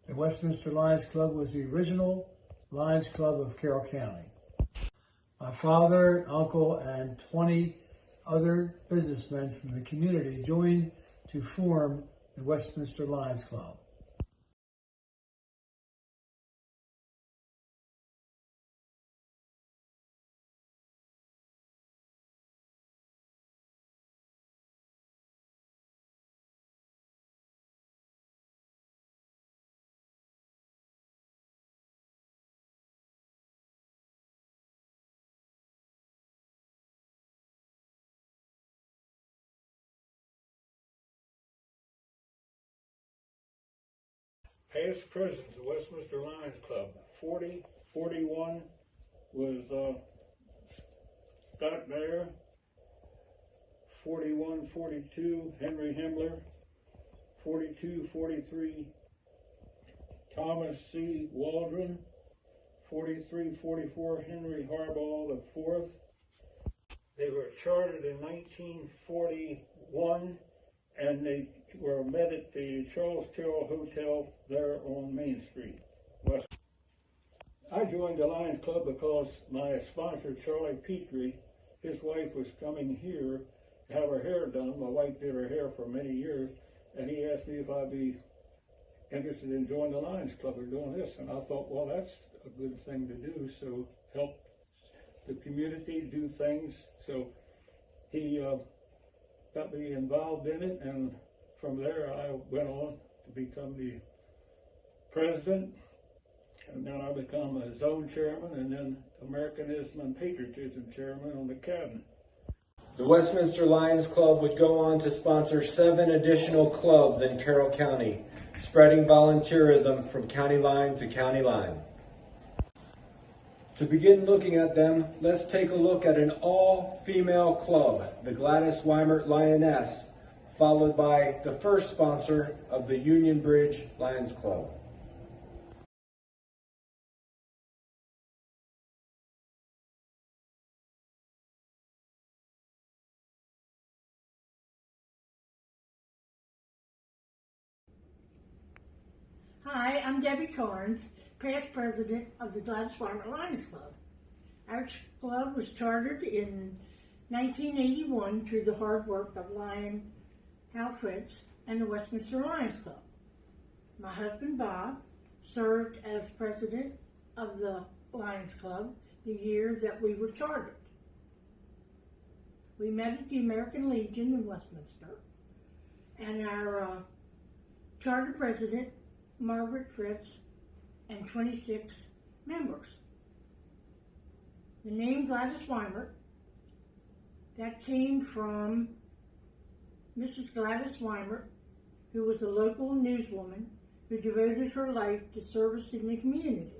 The Westminster Lions Club was the original Lions Club of Carroll County. My father, uncle, and 20 other businessmen from the community joined to form the Westminster Lions Club. Past presidents of Westminster Lions Club, 41 was Scott Mayer, 42 Henry Himmler, 43 Thomas C. Waldron, 44 Henry Harbaugh IV. They were chartered in 1941, and they were met at the Charles Carroll Hotel there on Main Street, West. I joined the Lions Club because my sponsor, Charlie Petrie, his wife was coming here to have her hair done. My wife did her hair for many years, and he asked me if I'd be interested in joining the Lions Club or doing this. And I thought, well, that's a good thing to do, so help the community do things. So he got me involved in it, and from there I went on to become the president, and then I become a zone chairman, and then Americanism and Patriotism chairman on the cabinet. The Westminster Lions Club would go on to sponsor 7 additional clubs in Carroll County, spreading volunteerism from county line to county line. To begin looking at them, let's take a look at an all-female club, the Gladys Weimert Lioness, followed by the first sponsor of the Union Bridge Lions Club. Hi, I'm Debbie Carnes, past president of the Gladys Weimert Lions Club. Our club was chartered in 1981 through the hard work of Lion Hal Fritz and the Westminster Lions Club. My husband Bob served as president of the Lions Club the year that we were chartered. We met at the American Legion in Westminster, and our charter president, Margaret Fritz, and 26 members. The name Gladys Weimert, that came from Mrs. Gladys Weimert, who was a local newswoman who devoted her life to service in the community.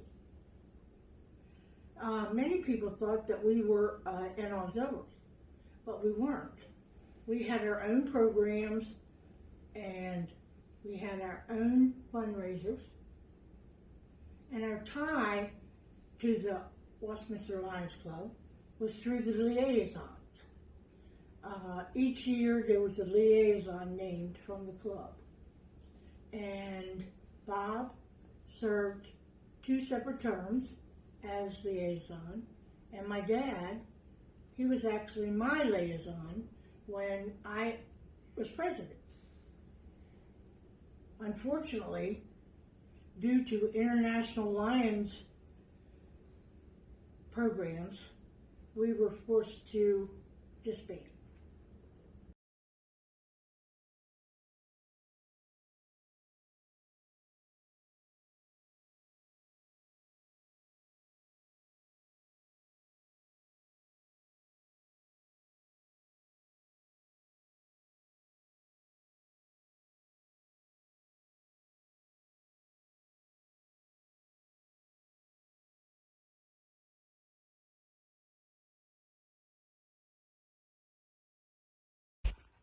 Many people thought that we were an auxiliary, but we weren't. We had our own programs, and we had our own fundraisers, and our tie to the Westminster Lions Club was through the liaisons. Each year there was a liaison named from the club, and Bob served 2 separate terms as liaison, and my dad, he was actually my liaison when I was president. Unfortunately, due to International Lions programs, we were forced to disband.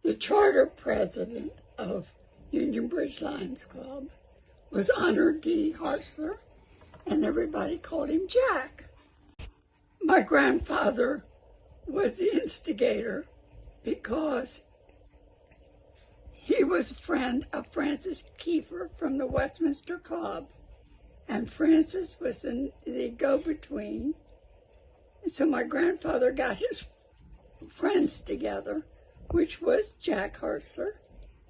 The charter president of Union Bridge Lions Club was Honor D. Hartzler, and everybody called him Jack. My grandfather was the instigator because He was a friend of Francis Kiefer from the Westminster Club, and Francis was the go-between. So my grandfather got his friends together, which was Jack Hartzler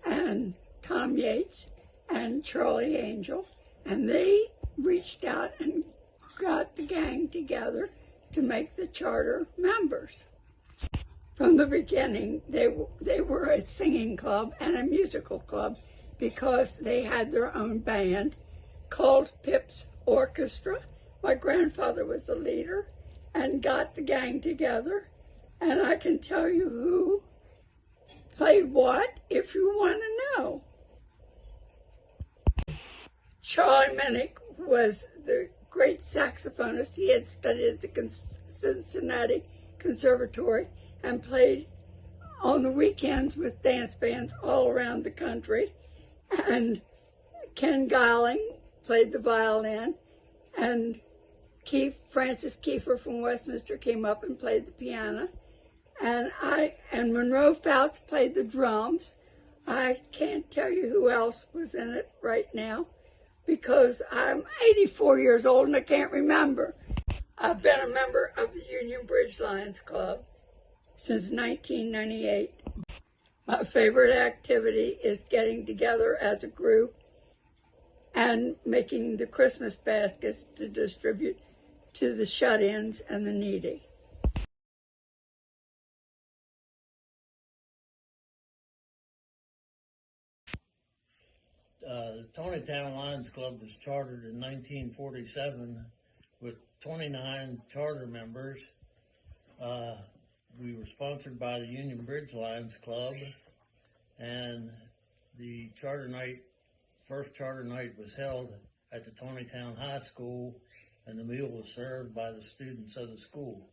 and Tom Yates and Charlie Angel, and they reached out and got the gang together to make the charter members. From the beginning, they were a singing club and a musical club because they had their own band called Pip's Orchestra. My grandfather was the leader and got the gang together, and I can tell you who played what if you want to know. Charlie Minnick was the great saxophonist. He had studied at the Cincinnati Conservatory and played on the weekends with dance bands all around the country. And Ken Geiling played the violin, and Francis Kiefer from Westminster came up and played the piano. And Monroe Fouts played the drums. I can't tell you who else was in it right now because I'm 84 years old and I can't remember. I've been a member of the Union Bridge Lions Club since 1998. My favorite activity is getting together as a group and making the Christmas baskets to distribute to the shut-ins and the needy. The Tonytown Lions Club was chartered in 1947 with 29 charter members. We were sponsored by the Union Bridge Lions Club, and the first charter night was held at the Tonytown High School, and the meal was served by the students of the school.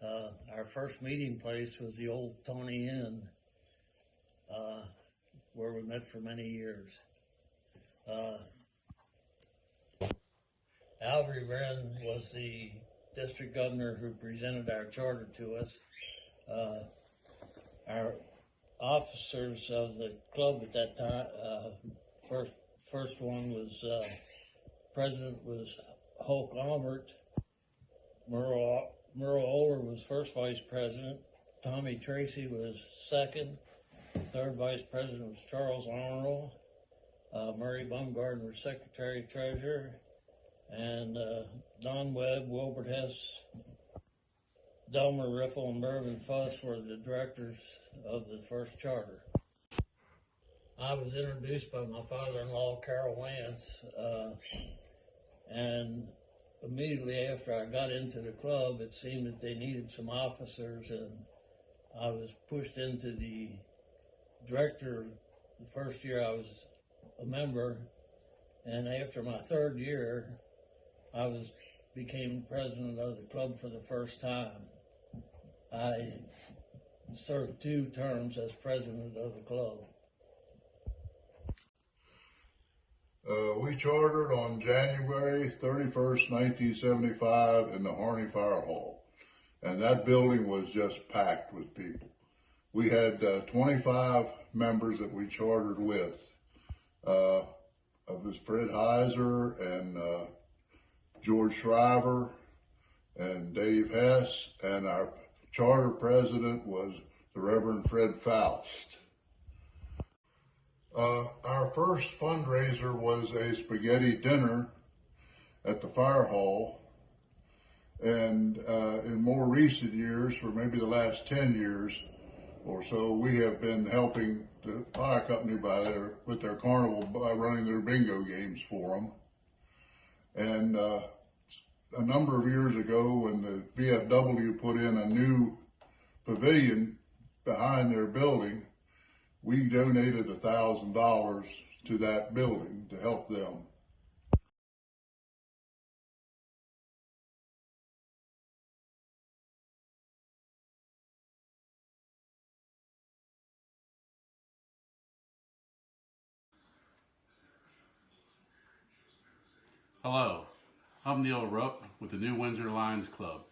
Our first meeting place was the old Tony Inn, where we met for many years. Alvy Wren was the district governor who presented our charter to us. Our officers of the club at that time, first one was, president was Hulk Almert. Merle Oler was first vice president. Tommy Tracy was second. Third vice president was Charles Arnold. Murray Baumgarten was secretary treasurer. And Don Webb, Wilbert Hess, Delmer Riffle, and Mervyn Fuss were the directors of the first charter. I was introduced by my father-in-law, Carroll Lance, and immediately after I got into the club, it seemed that they needed some officers, and I was pushed into the director. The first year I was a member, and after my third year, I became president of the club for the first time. I served 2 terms as president of the club. We chartered on January 31st, 1975 in the Harney Fire Hall, and that building was just packed with people. We had 25 members that we chartered with. Of was Fred Heiser and George Shriver and Dave Hess, and our charter president was the Reverend Fred Faust. Our first fundraiser was a spaghetti dinner at the fire hall, and in more recent years, for maybe the last 10 years or so, we have been helping the fire company with their carnival by running their bingo games for them. And a number of years ago, when the VFW put in a new pavilion behind their building, we donated $1,000 to that building to help them. Hello, I'm Neil Rupp with the New Windsor Lions Club.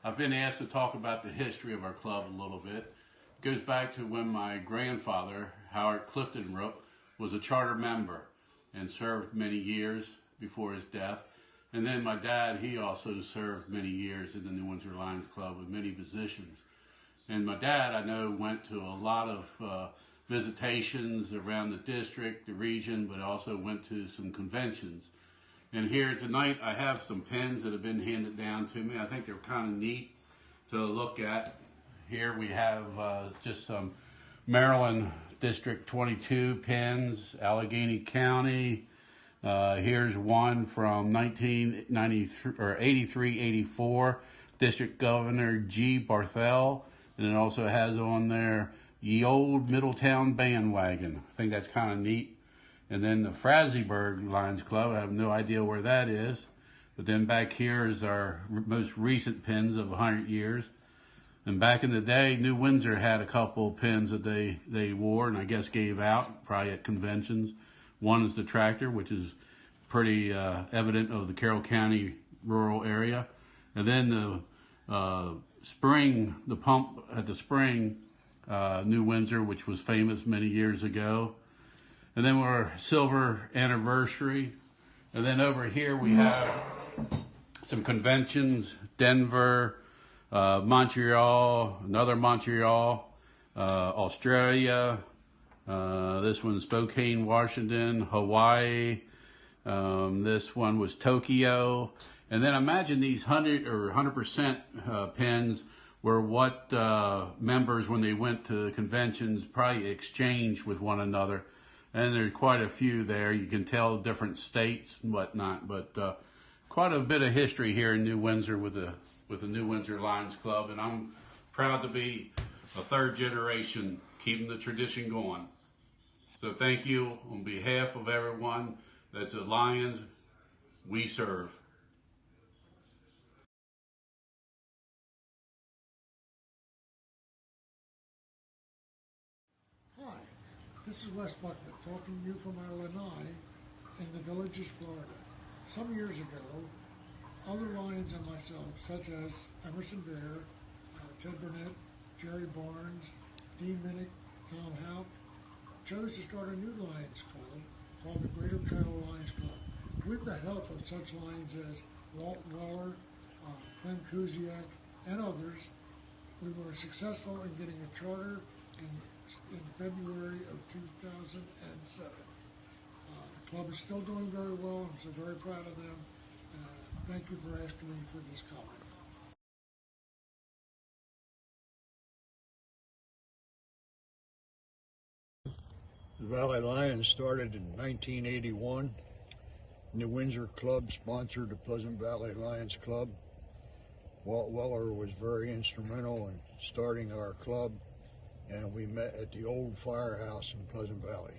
I've been asked to talk about the history of our club a little bit. It goes back to when my grandfather Howard Clifton Rook, was a charter member and served many years before his death. And then my dad, he also served many years in the New Windsor Lions Club with many positions. And my dad, I know, went to a lot of visitations around the district, the region, but also went to some conventions. And here tonight, I have some pins that have been handed down to me. I think they're kind of neat to look at. Here we have just some Maryland District 22 pins, Allegheny County. Here's one from 1993 or 83-84, District Governor G. Barthel, and it also has on there Ye Old Middletown Bandwagon. I think that's kind of neat. And then the Frazeysburg Lions Club, I have no idea where that is. But then back here is our most recent pins of 100 years. And back in the day, New Windsor had a couple pins that they wore and I guess gave out, probably at conventions. One is the tractor, which is pretty evident of the Carroll County rural area. And then the spring, the pump at the spring, New Windsor, which was famous many years ago. And then our silver anniversary. And then over here we have some conventions, Denver, Montreal, another Montreal, Australia, this one's Spokane, Washington, Hawaii, this one was Tokyo. And then imagine these 100% pins were what members, when they went to conventions, probably exchanged with one another. And there's quite a few there. You can tell different states and whatnot, but quite a bit of history here in New Windsor with the New Windsor Lions Club, and I'm proud to be a third generation keeping the tradition going. So thank you on behalf of everyone that's the Lions we serve. Hi, this is Wes Buckman talking to you from our lanai in the Villages, Florida. Some years ago, other Lions and myself, such as Emerson Bear, Ted Burnett, Jerry Barnes, Dean Minnick, Tom Houck, chose to start a new Lions Club called the Greater Carroll Lions Club, with the help of such Lions as Walt Weller, Clem Kuziak, and others. We were successful in getting a charter in February of 2007. The club is still doing very well. I'm so very proud of them. Thank you for asking me for this comment. The Valley Lions started in 1981. New Windsor Club sponsored the Pleasant Valley Lions Club. Walt Weller was very instrumental in starting our club, and we met at the old firehouse in Pleasant Valley.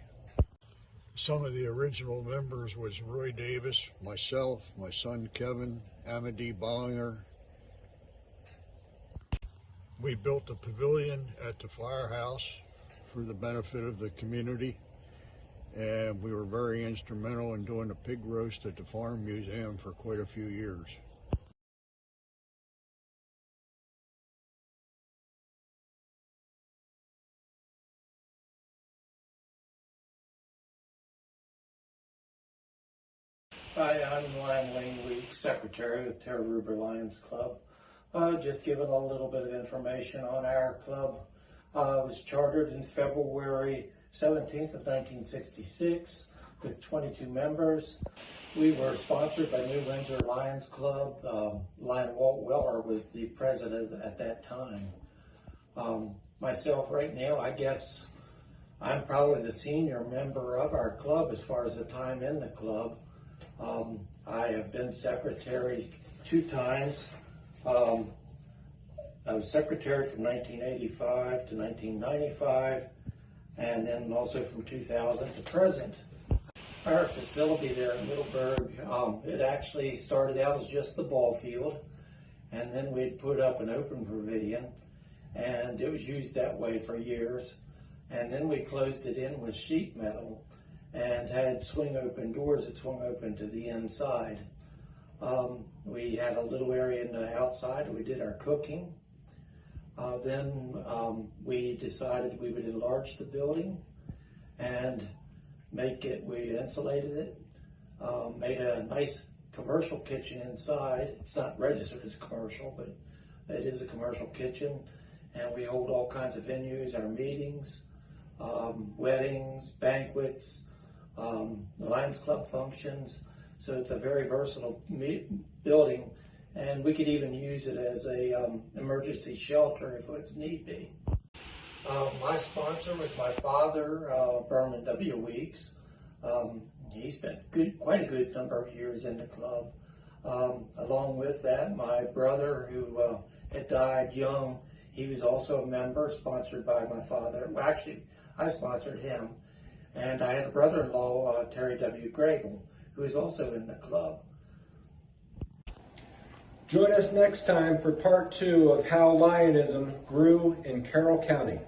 Some of the original members was Roy Davis, myself, my son Kevin, Amity Bollinger. We built a pavilion at the firehouse for the benefit of the community, and we were very instrumental in doing a pig roast at the Farm Museum for quite a few years. Hi, I'm Lion Wayne Weeks, Secretary with Terra Ruber Lions Club. Just giving a little bit of information on our club. It was chartered in February 17th of 1966 with 22 members. We were sponsored by New Windsor Lions Club. Lion Walt Weller was the president at that time. Myself right now, I guess I'm probably the senior member of our club as far as the time in the club. I have been secretary 2 times. I was secretary from 1985 to 1995, and then also from 2000 to present. Our facility there in Middleburg, it actually started out as just the ball field, and then we'd put up an open pavilion, and it was used that way for years. And then we closed it in with sheet metal and had swing open doors that swung open to the inside. We had a little area in the outside where we did our cooking. Then we decided we would enlarge the building, and we insulated it, made a nice commercial kitchen inside. It's not registered as commercial, but it is a commercial kitchen, and we hold all kinds of venues, our meetings, weddings, banquets, Lions Club functions. So it's a very versatile building, and we could even use it as a emergency shelter if it need be. My sponsor was my father, Berman W. Weeks. He spent quite a good number of years in the club. Along with that, my brother, who had died young, he was also a member, sponsored by my father. Well, actually, I sponsored him. And I had a brother-in-law, Terry W. Grable, who is also in the club. Join us next time for part 2 of how Lionism grew in Carroll County.